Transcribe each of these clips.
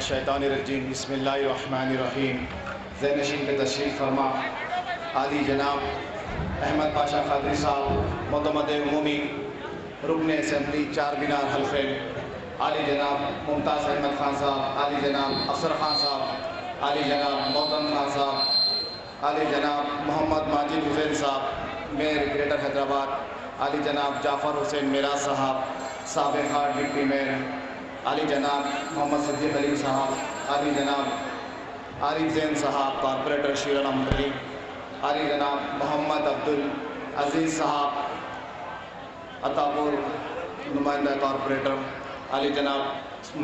الشیطان الرجیم بسم اللہ الرحمن الرحیم۔ زینشین پہ تشریف فرما عالی جناب احمد پاشا قادری صاحب معتمد عمومی رکن اسمبلی چار مینار حلقے، عالی جناب ممتاز احمد خان صاحب، عالی جناب افسر خان صاحب، عالی جناب محترم خان صاحب، عالی جناب محمد ماجد حسین صاحب میئر گریٹر حیدرآباد، عالی جناب جعفر حسین میراث صاحب سابق ہارڈ ڈپٹی میئر، عالی جناب محمد صدیق علی صاحب، عالی جناب عارف زین صاحب کارپوریٹر شیر احمد علی، عالی جناب محمد عبدالعزیز صاحب عطاپور نمائندہ کارپوریٹر، عالی جناب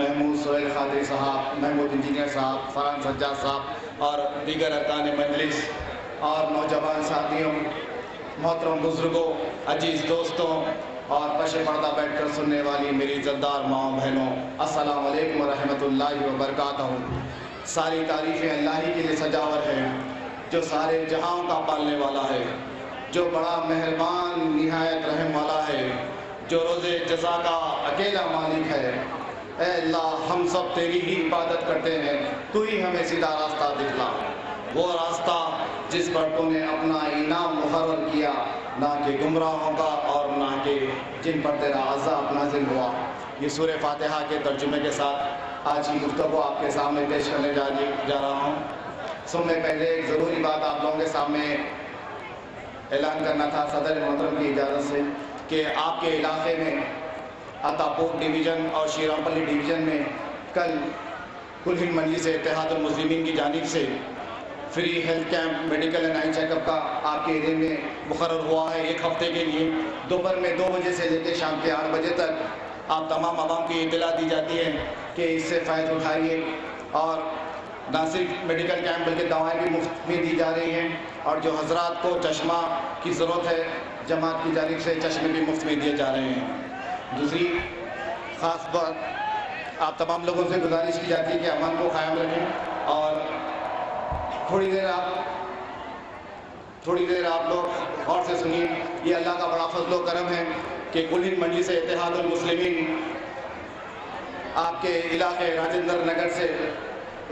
محمود سہیل قادری صاحب، محمود انجینئر صاحب، فرحان سجاد صاحب اور دیگر ارکان مجلس اور نوجوان ساتھیوں، محترم بزرگوں، عزیز دوستوں اور پش پردہ بیٹھ کر سننے والی میری عزتدار ماں بہنوں، السلام علیکم ورحمۃ اللہ وبرکاتہ۔ ساری تعریفیں اللہ ہی کے لیے سجاور ہے جو سارے جہاں کا پالنے والا ہے، جو بڑا مہربان نہایت رحم والا ہے، جو روز جزا کا اکیلا مالک ہے۔ اے اللہ، ہم سب تیری ہی عبادت کرتے ہیں، تو ہی ہمیں سیدھا راستہ دکھلا، وہ راستہ جس پر تو نے اپنا انعام مقرر کیا، نہ کہ گمراہوں کا اور نہ کہ جن پر تیرا عذاب نازل ہوا۔ یہ سورہ فاتحہ کے ترجمے کے ساتھ آج کی گفتگو آپ کے سامنے پیش کرنے جا رہا ہوں۔ سب میں پہلے ایک ضروری بات آپ لوگوں کے سامنے اعلان کرنا تھا صدر محترم کی اجازت سے کہ آپ کے علاقے میں عطاپور ڈویژن اور شیرامپلی ڈویژن میں کل کل ہند مجلس اتحاد المسلمین کی جانب سے free health camp medical and I check up کا آپ کے ایریا میں مقرر ہوا ہے ایک ہفتے کے لیے۔ دوپہر میں 2 بجے سے لے کے شام کے 8 بجے تک آپ تمام عوام کی اطلاع دی جاتی ہے کہ اس سے فائدہ اٹھائیے، اور نہ صرف میڈیکل کیمپ بلکہ دوائیں بھی مفت میں دی جا رہی ہیں، اور جو حضرات کو چشمہ کی ضرورت ہے جماعت کی جانب سے چشمے بھی مفت میں دیے جا رہے ہیں۔ دوسری خاص بات، آپ تمام لوگوں سے گزارش کی جاتی ہے کہ امن کو قائم رکھیں، اور تھوڑی دیر آپ لوگ غور سے سنیے۔ یہ اللہ کا بڑا فضل و کرم ہے کہ کل ہند مجلس اتحاد المسلمین آپ کے علاقے راجندر نگر سے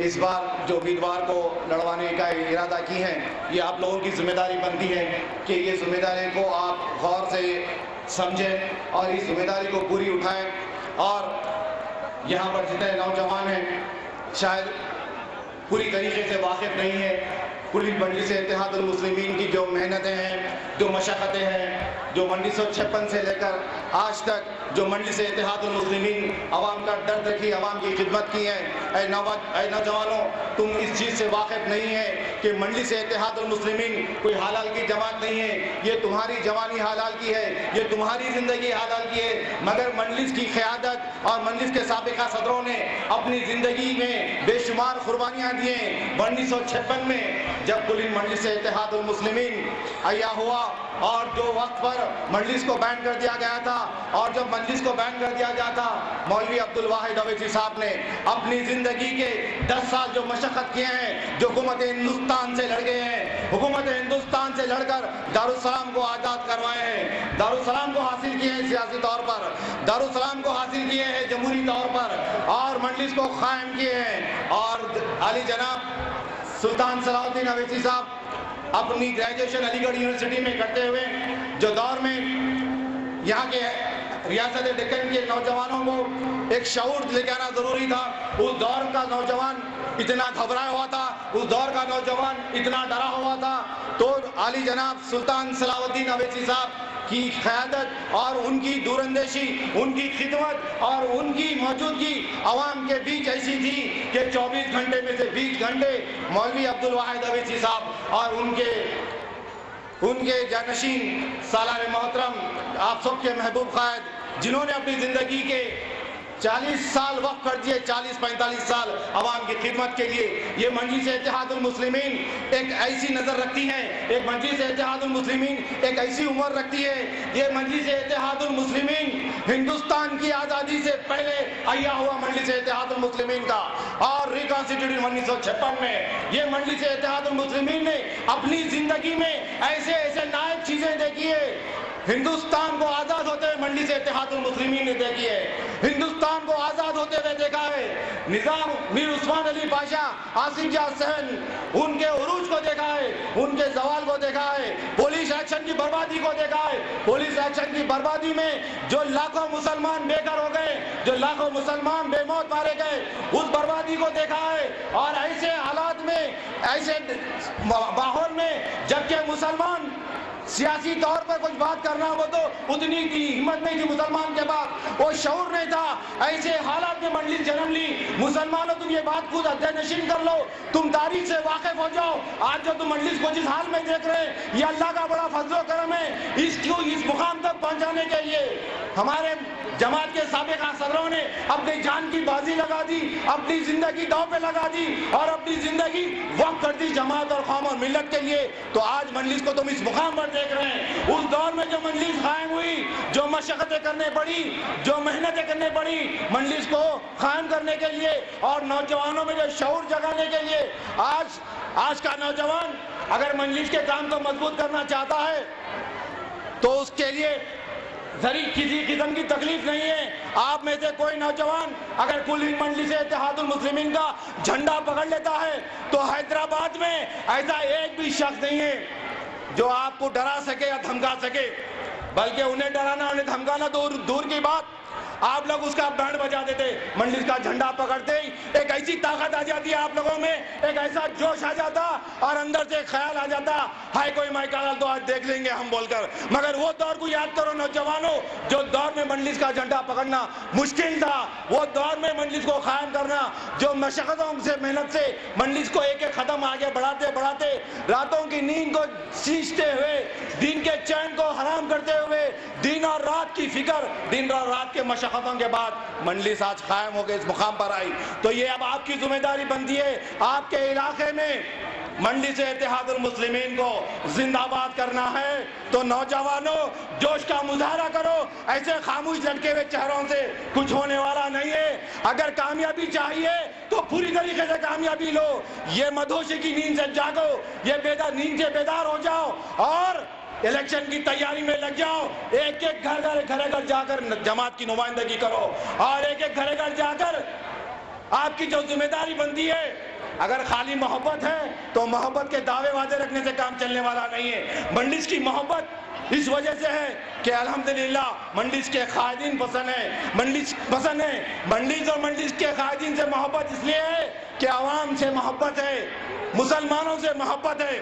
اس بار جو امیدوار کو لڑوانے کا ارادہ کی ہے، یہ آپ لوگوں کی ذمہ داری بنتی ہے کہ یہ ذمہ داری کو آپ غور سے سمجھیں اور اس ذمہ داری کو پوری اٹھائیں۔ اور یہاں پر جتنے نوجوان ہیں شاید پوری طریقے سے واقف نہیں ہیں کل ہند مجلس اتحاد المسلمین کی جو محنتیں ہیں، جو مشقتیں ہیں، جو 1956 سے لے کر آج تک جو مجلس اتحاد المسلمین عوام کا درد رکھی، عوام کی خدمت کی ہے۔ اے نوجوانوں، تم اس چیز سے واقف نہیں ہے کہ مجلس اتحاد المسلمین کوئی حلال کی جماعت نہیں ہے، یہ تمہاری جوانی حلال کی ہے، یہ تمہاری زندگی حلال کی ہے، مگر مجلس کی قیادت اور مجلس کے سابقہ صدروں نے اپنی زندگی میں بے شمار قربانیاں دی ہیں۔ 1956 میں جب کل ہند مجلس اتحاد المسلمین عیاں ہوا اور جو وقت پر مجلس کو بین کر دیا گیا تھا، اور جب مجلس کو بین کر دیا گیا تھا، مولوی عبدالواحد اویسی صاحب نے اپنی زندگی کے 10 سال جو مشقت کیے ہیں، جو حکومت ہندوستان سے لڑ گئے ہیں، حکومت ہندوستان سے لڑ کر دارالسلام کو آزاد کروائے ہیں، دارالسلام کو حاصل کیے ہیں سیاسی طور پر، دارالسلام کو حاصل کیے ہیں جمہوری طور پر، اور مجلس کو قائم کیے ہیں۔ اور علی جناب سلطان صلاح الدین اویسی صاحب اپنی گریجویشن علی گڑھ یونیورسٹی میں کرتے ہوئے جو دور میں یہاں کے ریاست دکن کے نوجوانوں کو ایک شعور لے کے آنا ضروری تھا، اس دور کا نوجوان اتنا گھبرایا ہوا تھا، اس دور کا نوجوان اتنا ڈرا ہوا تھا، تو علی جناب سلطان صلاح الدین اویسی صاحب کی قیادت اور ان کی دوراندیشی، ان کی خدمت اور ان کی موجودگی عوام کے بیچ ایسی تھی کہ 24 گھنٹے میں سے 20 گھنٹے مولوی عبدالواحد اویسی صاحب اور ان کے جانشین سالار محترم آپ سب کے محبوب قائد، جنہوں نے اپنی زندگی کے 40 سال وقت کر دیے، 40-45 سال عوام کی خدمت کے لیے۔ یہ مجلس اتحاد المسلمین ایک ایسی نظر رکھتی ہے، ایک مجلس اتحاد المسلمین ایک ایسی عمر رکھتی ہے، یہ مجلس اتحاد المسلمین ہندوستان کی آزادی سے پہلے عیاں ہوا مجلس اتحاد المسلمین کا، اور ریکانسٹیٹیوشن 1956 میں یہ مجلس اتحاد المسلمین نے اپنی زندگی میں ایسے نائب چیزیں دیکھی ہے۔ ہندوستان کو آزاد ہوتے ہوئے مجلس اتحاد المسلمین نے دیکھی ہے، ہندوستان کو آزاد ہوتے ہوئے دیکھا ہے، نظام میر عثمان علی بادشاہ، آصف جاہ سہن، ان کے عروج کو دیکھا ہے، ان کے زوال کو دیکھا ہے، پولیس ایکشن کی بربادی کو دیکھا ہے۔ پولیس ایکشن کی بربادی میں جو لاکھوں مسلمان بے گھر ہو گئے، جو لاکھوں مسلمان بے موت مارے گئے، اس بربادی کو دیکھا ہے۔ اور ایسے حالات میں، ایسے ماحول میں جبکہ مسلمان سیاسی طور پر کچھ بات کرنا ہو تو اتنی کی ہمت نہیں تھی مسلمان کے پاس، وہ شعور نہیں تھا۔ ایسے حالات میں مجلس جنم لی۔ مسلمانوں تم یہ بات خود عہدہ نشین کر لو، تم تاریخ سے واقف ہو جاؤ۔ آج جو تم مجلس کو جس حال میں دیکھ رہے ہیں، یہ اللہ کا بڑا فضل و کرم ہے۔ اس کو اس مقام تک پہنچانے کے لیے ہمارے جماعت کے سابقہ صدروں نے اپنی جان کی بازی لگا دی، اپنی زندگی داؤ پہ لگا دی اور اپنی زندگی وقف کر دی جماعت اور قوم اور ملت کے لیے۔ تو آج مجلس کو تم اس مقام پر دیکھ رہے ہیں۔ اس دور میں جو مجلس قائم ہوئی، جو مشقتیں کرنے پڑی، جو محنتیں کرنے پڑی مجلس کو قائم کرنے کے لیے اور نوجوانوں میں جو شعور جگانے کے لیے، آج کا نوجوان اگر مجلس کے کام کو مضبوط کرنا چاہتا ہے تو اس کے لیے کسی قسم کی تکلیف نہیں ہے۔ آپ میں سے کوئی نوجوان اگر کل ہند مجلس اتحاد المسلمین کا جھنڈا پکڑ لیتا ہے تو حیدرآباد میں ایسا ایک بھی شخص نہیں ہے جو آپ کو ڈرا سکے یا دھمکا سکے، بلکہ انہیں ڈرانا انہیں دھمکانا دور کی بات، آپ لوگ اس کا بینڈ بجا دیتے، مجلس کا جھنڈا پکڑتے ہی ایک ایسی طاقت آ جاتی ہے آپ لوگوں میں، ایک ایسا جوش آ جاتا اور اندر سے خیال آ جاتا، ہائے کوئی مائیکل تو آج دیکھ لیں گے ہم بول کر۔ مگر وہ دور کو یاد کرو نوجوانوں، جو دور میں مجلس کا جھنڈا پکڑنا مشکل تھا، وہ دور میں مجلس کو قائم کرنا، جو مشقتوں سے محنت سے مجلس کو ایک ایک قدم آگے بڑھاتے بڑھاتے راتوں کی نیند کو سینچتے ہوئے، دن کے چین کو حرام کرتے ہوئے، دن اور رات کی فکر، دن اور رات کے مشقتوں کے بعد مجلس آج قائم ہو کے اس مقام پر آئی۔ تو یہ اب آپ کی ذمہ داری بنتی ہے آپ کے علاقے میں مجلس اتحاد المسلمین کو زندہ باد کرنا ہے تو نوجوانوں جوش کا مظاہرہ کرو۔ ایسے خاموش لٹکے ہوئے چہروں سے کچھ ہونے والا نہیں ہے۔ اگر کامیابی چاہیے تو پوری طریقے سے کامیابی لو، یہ مدہوشی کی نیند سے جاگو، یہ نیند سے بیدار ہو جاؤ اور الیکشن کی تیاری میں لگ جاؤ۔ ایک ایک گھر جا کر جماعت کی نمائندگی کرو اور ایک ایک گھر جا کر آپ کی جو ذمہ داری بنتی ہے، اگر خالی محبت ہے تو محبت کے دعوے وعدے رکھنے سے کام چلنے والا نہیں ہے۔ مجلس کی محبت اس وجہ سے ہے کہ الحمدللہ مجلس کے قائدین پسند ہے، مجلس پسند ہے۔ مجلس اور مجلس کے قائدین سے محبت اس لیے ہے کہ عوام سے محبت ہے، مسلمانوں سے محبت ہے۔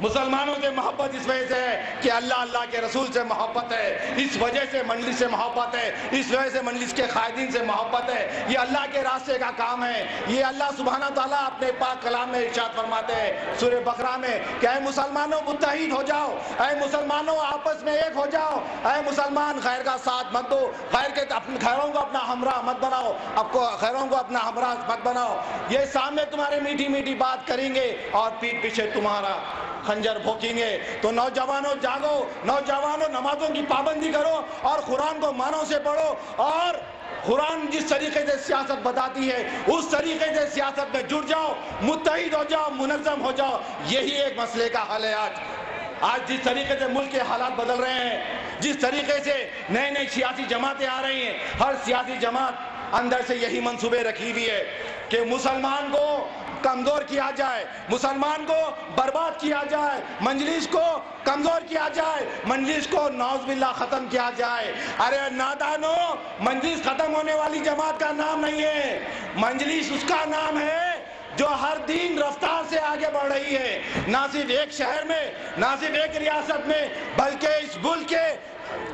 مسلمانوں سے محبت اس وجہ سے ہے کہ اللہ کے رسول سے محبت ہے، اس وجہ سے مجلس سے محبت ہے، اس وجہ سے مجلس کے قائدین سے محبت ہے۔ یہ اللہ کے راستے کا کام ہے۔ یہ اللہ سبحانہ تعالیٰ اپنے پاک کلام میں ارشاد فرماتے ہیں سورہ بقرہ میں کہ اے مسلمانوں متحد ہو جاؤ، اے مسلمانوں آپس میں ایک ہو جاؤ، اے مسلمان غیر کا ساتھ مت دو، خیروں کو اپنا ہمراہ مت بناؤ، خیروں کو اپنا ہمراہ مت بناؤ۔ یہ سامنے تمہارے میٹھی میٹھی بات کریں گے اور پیٹھ پیچھے تمہارا خنجر بھونکیں گے۔ تو نوجوانوں جاگو، نوجوانوں نمازوں کی پابندی کرو اور قرآن کو معنوں سے پڑھو، اور قرآن جس طریقے سے سیاست بتاتی ہے اس طریقے سے سیاست میں جڑ جاؤ، متحد ہو جاؤ، منظم ہو جاؤ۔ یہی ایک مسئلے کا حل ہے۔ آج جس طریقے سے ملک کے حالات بدل رہے ہیں، جس طریقے سے نئی سیاسی جماعتیں آ رہی ہیں، ہر سیاسی جماعت اندر سے یہی منصوبے رکھی ہوئی ہے کہ مسلمان کو کمزور کیا جائے، مسلمان کو برباد کیا جائے، مجلس کو کمزور کیا جائے، مجلس کو نعوذ باللہ ختم کیا جائے۔ ارے نادانو، مجلس ختم ہونے والی جماعت کا نام نہیں ہے، مجلس اس کا نام ہے جو ہر دن رفتار سے آگے بڑھ رہی ہے، نہ صرف ایک شہر میں، نہ صرف ایک ریاست میں، بلکہ اس ملک کے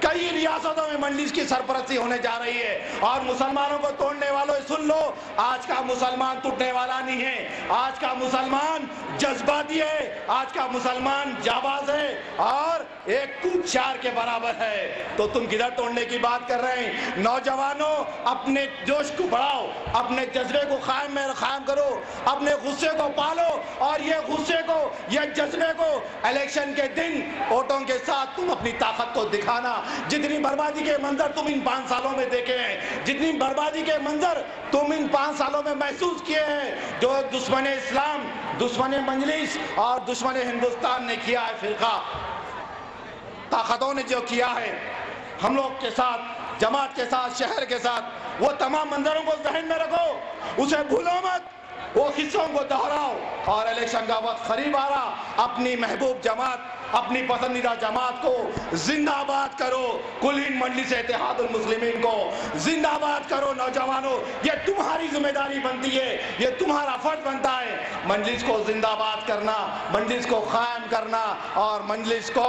کئی ریاستوں میں مجلس کی سرپرستی ہونے جا رہی ہے۔ اور مسلمانوں کو توڑنے والوں سن لو، آج کا مسلمان ٹوٹنے والا نہیں ہے، آج کا مسلمان جذباتی ہے، آج کا مسلمان جاباز ہے اور ایک چار کے برابر ہے۔ تو تم کدھر توڑنے کی بات کر رہے ہیں؟ نوجوانوں اپنے جوش کو بڑھاؤ، اپنے جذبے کو قائم کرو، اپنے غصے کو پالو اور یہ غصے کو، یہ جذبے کو الیکشن کے دن ووٹوں کے ساتھ تم اپنی طاقت کو دکھانا۔ جتنی بربادی کے منظر تم ان 5 سالوں میں دیکھے ہیں، جتنی بربادی کے منظر تم ان 5 سالوں میں محسوس کیے ہیں، جو دشمن اسلام، دشمن مجلس اور دشمن ہندوستان نے کیا ہے، فرقہ طاقتوں نے جو کیا ہے ہم لوگ کے ساتھ، جماعت کے ساتھ، شہر کے ساتھ، وہ تمام منظروں کو ذہن میں رکھو۔ اسے بھولو مت، وہ قصوں کو دہراؤ، اور الیکشن کا وقت قریب آ رہا، اپنی محبوب جماعت، اپنی پسندیدہ جماعت کو زندہ باد کرو، کل ہند مجلس اتحاد المسلمین کو زندہ باد کرو۔ نوجوانوں، یہ تمہاری ذمہ داری بنتی ہے، یہ تمہارا فرض بنتا ہے، مجلس کو زندہ باد کرنا، مجلس کو قائم کرنا اور مجلس کو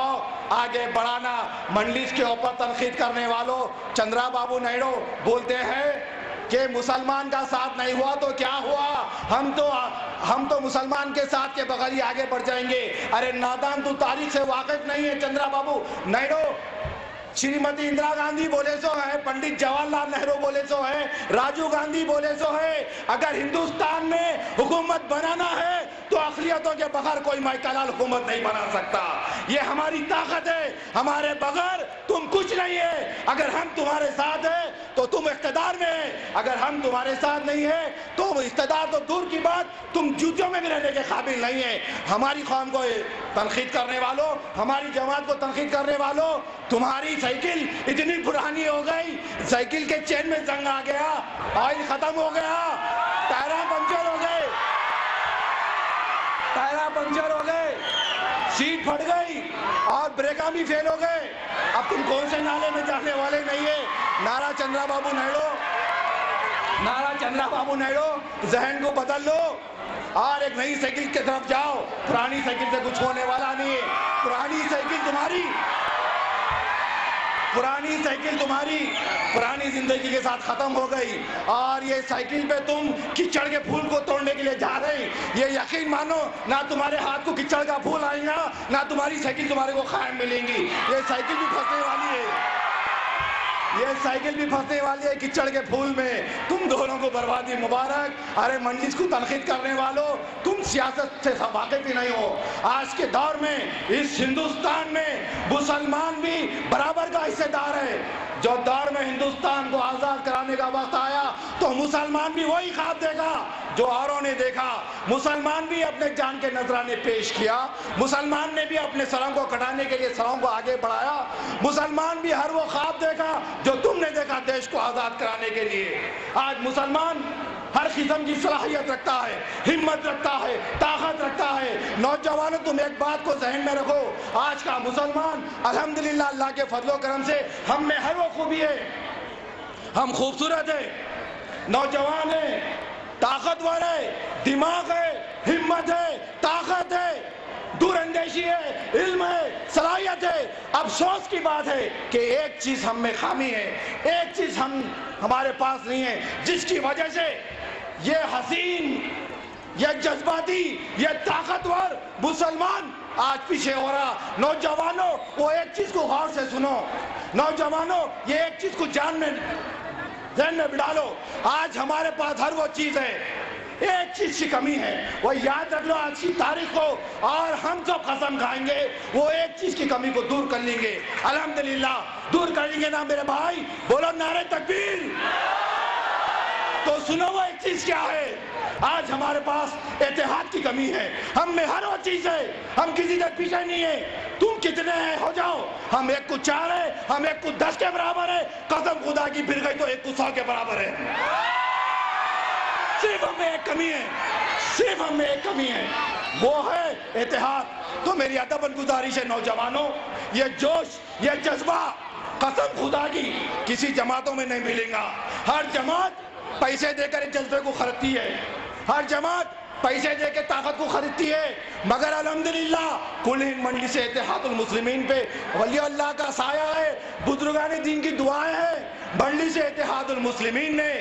آگے بڑھانا۔ مجلس کے اوپر تنقید کرنے والوں، چندرا بابو نائیڈو بولتے ہیں کہ مسلمان کا ساتھ نہیں ہوا تو کیا ہوا، ہم تو مسلمان کے ساتھ کے بغیر ہی آگے بڑھ جائیں گے۔ ارے نادان، تو تاریخ سے واقف نہیں ہے چندرا بابو نائیڈو۔ شریمتی اندرا گاندھی بولے سو ہے، پنڈت جواہر لال نہرو بولے سو ہے، راجیو گاندھی بولے سو ہے، اگر ہندوستان میں حکومت بنانا ہے تو اقلیتوں کے بغیر کوئی مائکلال حکومت نہیں بنا سکتا۔ یہ ہماری طاقت ہے، ہمارے بغیر تم کچھ نہیں ہے۔ اگر ہم تمہارے ساتھ ہیں تو تم اقتدار میں ہے، اگر ہم تمہارے ساتھ نہیں ہے تو اقتدار تو دور کی بات، تم جوتوں میں بھی رہنے کے قابل نہیں ہے۔ ہماری قوم کو تنقید کرنے والوں، ہماری جماعت کو تنقید کرنے والوں، تمہاری سائیکل اتنی پرانی ہو گئی، سائیکل کے چین میں زنگ آ گیا، آئل ختم ہو گیا، ٹائرہ پنچر ہو گئے، سیٹ پھٹ گئی اور بریکاں بھی فیل ہو گئے۔ اب تم کون سے نالے میں جانے والے نہیں ہے؟ نعرہ چندرا بابو نائیڈو، ذہن کو بدل لو اور ایک نئی سائیکل کی طرف جاؤ۔ پرانی سائیکل سے کچھ ہونے والا نہیں ہے۔ پرانی سائیکل تمہاری پرانی زندگی کے ساتھ ختم ہو گئی، اور یہ سائیکل پہ تم کچڑ کے پھول کو توڑنے کے لیے جا رہے۔ یہ یقین مانو، نہ تمہارے ہاتھ کو کچڑ کا پھول آئے گا، نہ تمہاری سائیکل تمہارے کو قائم ملیں گی۔ یہ سائیکل بھی پھنسنے والی ہے کچڑ کے پھول میں۔ تم دونوں کو بربادی مبارک۔ ارے مجلس کو تنقید کرنے والوں، تم سیاست سے واقف ہی نہیں ہو۔ آج کے دور میں اس ہندوستان میں مسلمان بھی برابر کا حصہ دار ہے۔ جو دور میں ہندوستان کو آزاد کرانے کا وقت آیا تو مسلمان بھی وہی خواب دیکھا جو اوروں نے دیکھا۔ مسلمان بھی اپنے جان کے نذرانے پیش کیا، مسلمان نے بھی اپنے سروں کو کٹانے کے لیے سروں کو آگے بڑھایا، مسلمان بھی ہر وہ خواب دیکھا جو تم نے دیکھا دیش کو آزاد کرانے کے لیے۔ آج مسلمان ہر قسم کی صلاحیت رکھتا ہے، ہمت رکھتا ہے، طاقت رکھتا ہے۔ نوجوانوں، تم ایک بات کو ذہن میں رکھو، آج کا مسلمان الحمدللہ اللہ کے فضل و کرم سے ہم میں ہر وہ خوبی ہے، ہم خوبصورت ہیں، نوجوان ہیں، طاقتور ہے، دماغ ہے، ہمت ہے، طاقت ہے، دور اندیشی ہے، علم ہے، صلاحیت ہے۔ افسوس کی بات ہے کہ ایک چیز ہم میں خامی ہے، ایک چیز ہمارے پاس نہیں ہے، جس کی وجہ سے یہ حسین، یہ جذباتی، یہ طاقتور مسلمان آج پیچھے ہو رہا۔ نوجوانوں، وہ ایک چیز کو غور سے سنو، نوجوانوں، یہ ایک چیز کو ذہن میں بٹھا لو، آج ہمارے پاس ہر وہ چیز ہے، ایک چیز کی کمی ہے، وہ یاد رکھ لو آج کی تاریخ کو، اور ہم سب قسم کھائیں گے وہ ایک چیز کی کمی کو دور کر لیں گے، الحمدللہ دور کر لیں گے نا میرے بھائی، بولو نعرہ تکبیر۔ تو سنو وہ ایک چیز کیا ہے، آج ہمارے پاس اتحاد کی کمی ہے، ہم میں ہر وہ چیز ہے، ہم کسی سے پیچھے نہیں ہیں، تم کتنے ہیں ہو جاؤ، ہم ایک کو 4 ہے، ہم ایک کو 10 کے برابر ہے، قسم خدا کی پھر گئی تو ایک کو 100 کے برابر ہے۔ صرف ہم میں ایک کمی ہے، صرف ہم میں ایک کمی ہے، وہ ہے اتحاد۔ تو میری ادباً گزارش ہے نوجوانوں، یہ جوش، یہ جذبہ قسم خدا کی کسی جماعتوں میں نہیں ملے گا۔ ہر جماعت پیسے دے کر اس جذبے کو خریدتی ہے، ہر جماعت پیسے دے کے طاقت کو خریدتی ہے، مگر الحمدللہ کل ہند مجلس اتحاد المسلمین پہ ولی اللہ کا سایہ ہے، بزرگان دین کی دعائیں ہیں۔ مجلس اتحاد المسلمین نے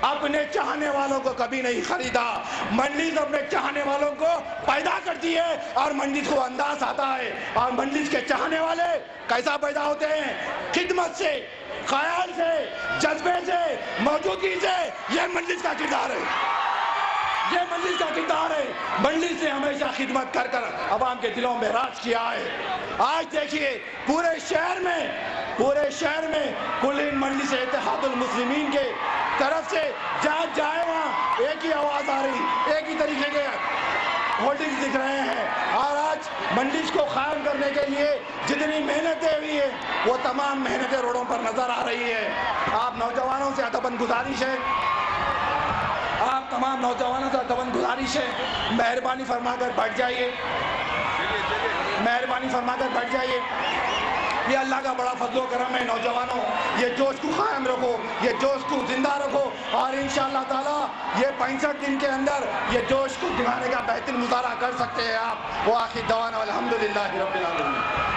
اپنے چاہنے والوں کو کبھی نہیں خریدا، مجلس اپنے چاہنے والوں کو پیدا کرتی ہے، اور مجلس کو انداز آتا ہے، اور مجلس کے چاہنے والے کیسا پیدا ہوتے ہیں؟ خدمت سے، خیال سے، جذبے سے، موجودگی سے۔ یہ مجلس کا کردار ہے، یہ مجلس کا کردار ہے۔ مجلس نے ہمیشہ خدمت کر کر عوام کے دلوں میں راج کیا ہے۔ آج دیکھیے پورے شہر میں کل ہند مجلس اتحاد المسلمین کے طرف سے جہاں جائے وہاں ایک ہی آواز آ رہی، ایک ہی طریقے کے ہولڈنگز دکھ رہے ہیں، اور آج مجلس کو قائم کرنے کے لیے جتنی محنتیں ہوئی ہیں وہ تمام محنتیں روڈوں پر نظر آ رہی ہے۔ آپ نوجوانوں سے ادباً گزارش ہے تمام نوجوانوں کا دبن گزارش ہے، مہربانی فرما کر بیٹھ جائیے، مہربانی فرما کر بیٹھ جائیے۔ یہ اللہ کا بڑا فضل و کرم ہے نوجوانوں، یہ جوش کو قائم رکھو، یہ جوش کو زندہ رکھو، اور انشاءاللہ تعالی یہ 65 دن کے اندر یہ جوش کو دکھانے کا بہترین مظاہرہ کر سکتے ہیں آپ۔ وآخر دعوانا الحمدللہ رب العالمین۔